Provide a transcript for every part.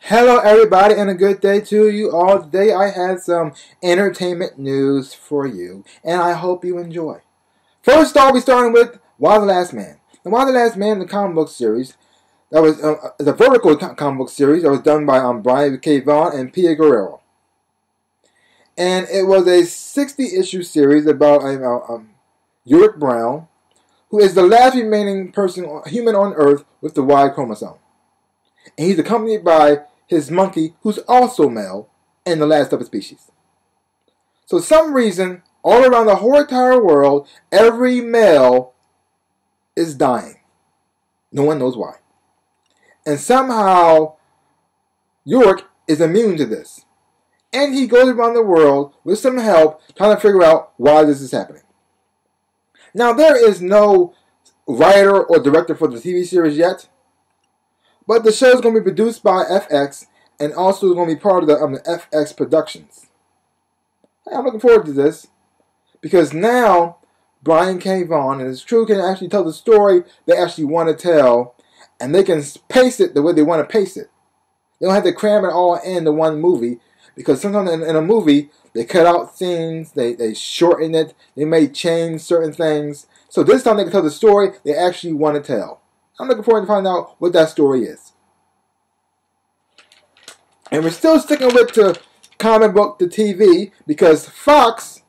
Hello everybody and a good day to you all. Today I had some entertainment news for you and I hope you enjoy. First off, we're starting with Why the Last Man. And Why the Last Man, the comic book series, that was the vertical comic book series that was done by Brian K. Vaughan and Pia Guerrero. And it was a 60-issue series about Ulrich Brown, who is the last remaining human on Earth with the Y chromosome. And he's accompanied by his monkey, who's also male, and the last of his species. So for some reason, all around the whole entire world, every male is dying. No one knows why. And somehow, York is immune to this. And he goes around the world with some help, trying to figure out why this is happening. Now, there is no writer or director for the TV series yet. But the show is going to be produced by FX and also going to be part of the FX Productions. I'm looking forward to this because now Brian K. Vaughan and his crew can actually tell the story they actually want to tell, and they can pace it the way they want to pace it. They don't have to cram it all into one movie, because sometimes in a movie they cut out scenes, they shorten it, they may change certain things. So this time they can tell the story they actually want to tell. I'm looking forward to find out what that story is. And we're still sticking with the comic book to TV because Fox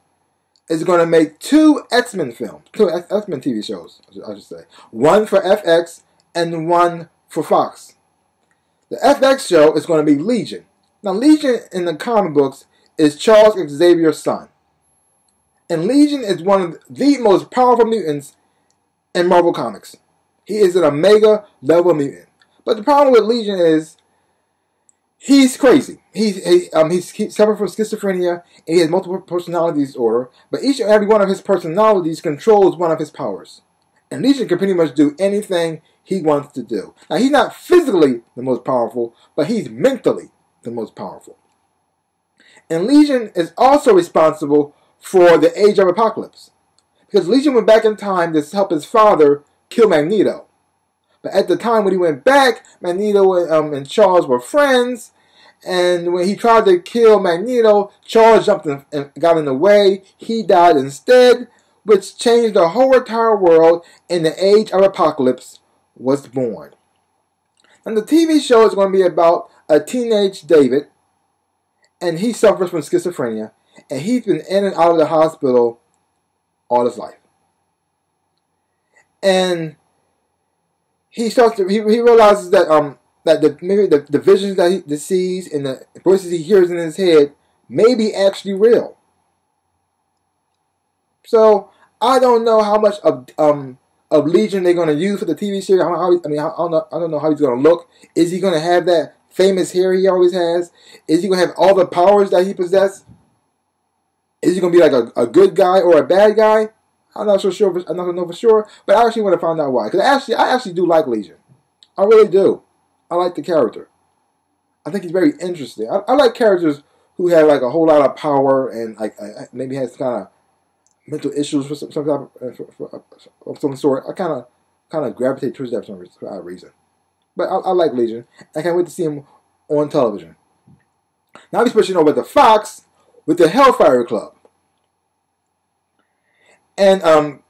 is going to make two X-Men films, two X-Men TV shows, I should say. One for FX and one for Fox. The FX show is going to be Legion. Now, Legion in the comic books is Charles Xavier's son. And Legion is one of the most powerful mutants in Marvel Comics. He is an Omega level mutant. But the problem with Legion is he's crazy. He's suffering from schizophrenia and he has multiple personality disorder. But each and every one of his personalities controls one of his powers. And Legion can pretty much do anything he wants to do. Now, he's not physically the most powerful, but he's mentally the most powerful. And Legion is also responsible for the Age of Apocalypse. Because Legion went back in time to help his father kill Magneto. But at the time when he went back, Magneto and Charles were friends. And when he tried to kill Magneto, Charles jumped and got in the way. He died instead, which changed the whole entire world, and the Age of Apocalypse was born. And the TV show is going to be about a teenage David, and he suffers from schizophrenia, and he's been in and out of the hospital all his life. And he realizes that maybe the visions that he sees and the voices he hears in his head may be actually real. So I don't know how much of Legion they're going to use for the TV series. I don't know how he's going to look. Is he going to have that famous hair he always has? Is he going to have all the powers that he possesses? Is he going to be like a good guy or a bad guy? I'm not so sure. I'm not going to know for sure, but I actually want to find out why. Because I actually do like Legion. I really do. I like the character. I think he's very interesting. I like characters who have like a whole lot of power and like maybe has kind of mental issues for some type of some sort. I kind of gravitate towards that for some odd reason. But I like Legion. I can't wait to see him on television. Now we're switching over to Fox with the Hellfire Club. And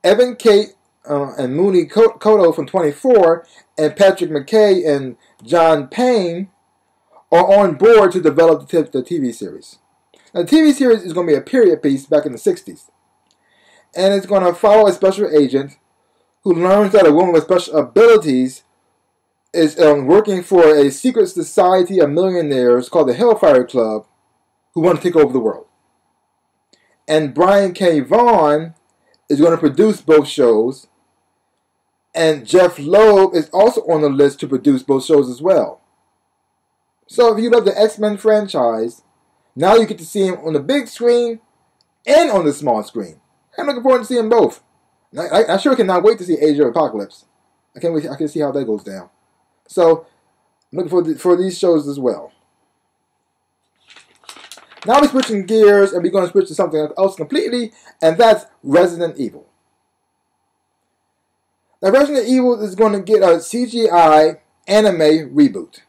Evan Kate and Mooney Cotto from 24 and Patrick McKay and John Payne are on board to develop the TV series. Now, the TV series is going to be a period piece back in the 60s. And it's going to follow a special agent who learns that a woman with special abilities is working for a secret society of millionaires called the Hellfire Club who want to take over the world. And Brian K. Vaughan is going to produce both shows. And Jeff Loeb is also on the list to produce both shows as well. So if you love the X-Men franchise, now you get to see him on the big screen and on the small screen. I'm looking forward to seeing both. I sure cannot wait to see Age of Apocalypse. I can't wait. I can see how that goes down. So I'm looking for these shows as well. Now we're switching gears, and we're going to switch to something else completely, and that's Resident Evil. Now, Resident Evil is going to get a CGI anime reboot.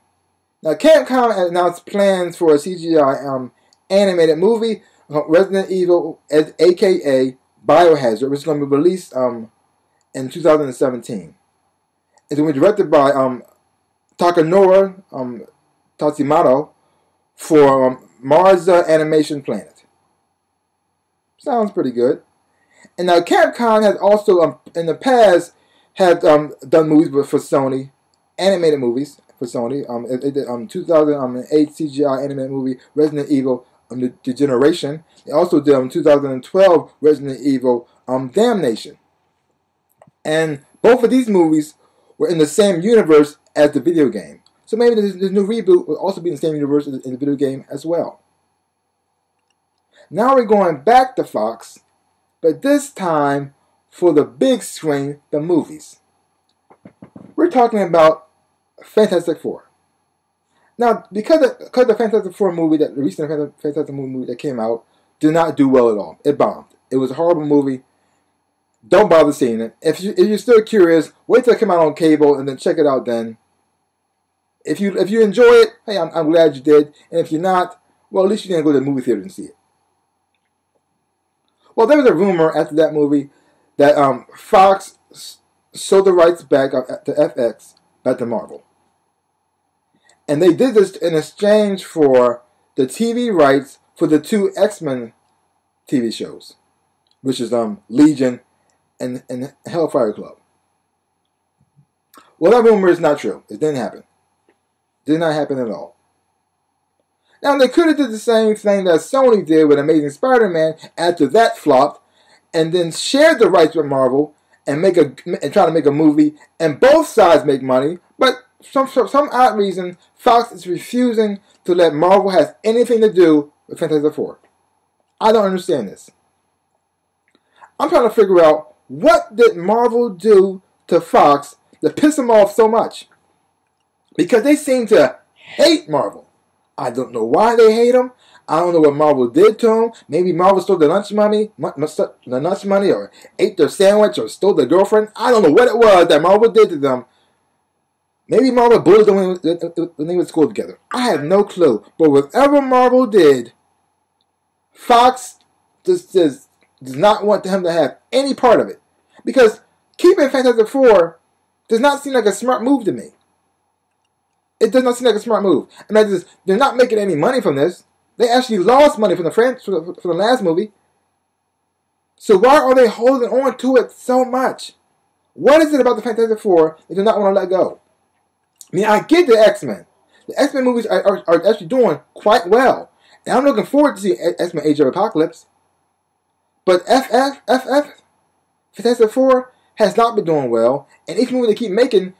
Now, Capcom has announced plans for a CGI animated movie, Resident Evil, aka Biohazard, which is going to be released in 2017. It's going to be directed by Takanori Tatsumoto for Mars Animation Planet. Sounds pretty good. And now Capcom has also in the past have done movies for Sony, animated movies for Sony. It did 2008 CGI animated movie Resident Evil The Generation. They also did 2012 Resident Evil Damnation. And both of these movies were in the same universe as the video game. So maybe the new reboot will also be in the same universe as the video game as well. Now we're going back to Fox, but this time for the big screen, the movies. We're talking about Fantastic Four. Now, because the Fantastic Four movie, the recent Fantastic Four movie that came out, did not do well at all. It bombed. It was a horrible movie. Don't bother seeing it. If you're still curious, wait till it come out on cable and then check it out then. If you enjoy it, hey, I'm glad you did. And if you're not, well, at least you didn't go to the movie theater and see it. Well, there was a rumor after that movie that Fox sold the rights back to FX back to Marvel. And they did this in exchange for the TV rights for the two X-Men TV shows, which is Legion and Hellfire Club. Well, that rumor is not true. It didn't happen. Did not happen at all. Now, they could have did the same thing that Sony did with Amazing Spider-Man after that flopped, and then shared the rights with Marvel and try to make a movie, and both sides make money. But for some odd reason, Fox is refusing to let Marvel have anything to do with Fantastic Four. I don't understand this. I'm trying to figure out what did Marvel do to Fox to piss them off so much, because they seem to hate Marvel. I don't know why they hate them. I don't know what Marvel did to them. Maybe Marvel stole their lunch money, or ate their sandwich, or stole their girlfriend. I don't know what it was that Marvel did to them. Maybe Marvel bullied them when they were in school together. I have no clue. But whatever Marvel did, Fox just does not want them to have any part of it. Because keeping Fantastic Four does not seem like a smart move to me. It does not seem like a smart move. I mean, they're not making any money from this. They actually lost money from the last movie. So why are they holding on to it so much? What is it about the Fantastic Four they do not want to let go? I mean, I get the X-Men. The X-Men movies are actually doing quite well. And I'm looking forward to seeing X-Men Age of Apocalypse. But Fantastic Four, has not been doing well. And each movie they keep making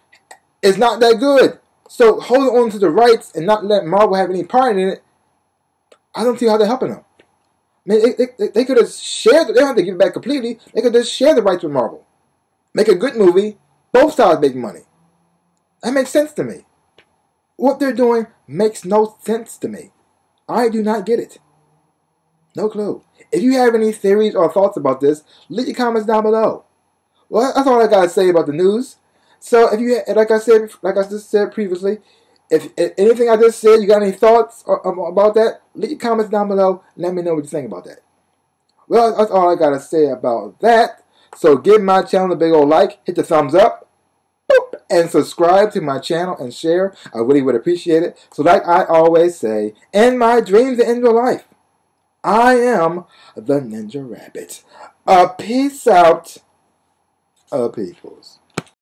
is not that good. So holding on to the rights and not letting Marvel have any part in it, I don't see how they're helping them. I mean, they could have shared, they don't have to give it back completely. They could just share the rights with Marvel. Make a good movie, both sides make money. That makes sense to me. What they're doing makes no sense to me. I do not get it. No clue. If you have any theories or thoughts about this, leave your comments down below. Well, that's all I gotta say about the news. So if you, like I just said previously, if anything I just said, you got any thoughts about that, leave your comments down below and let me know what you think about that. Well, that's all I gotta say about that. So give my channel a big old like, hit the thumbs up, boop, and subscribe to my channel and share. I really would appreciate it. So like I always say, in my dreams and in real life, I am the Ninja Rabbit. Peace out, peoples.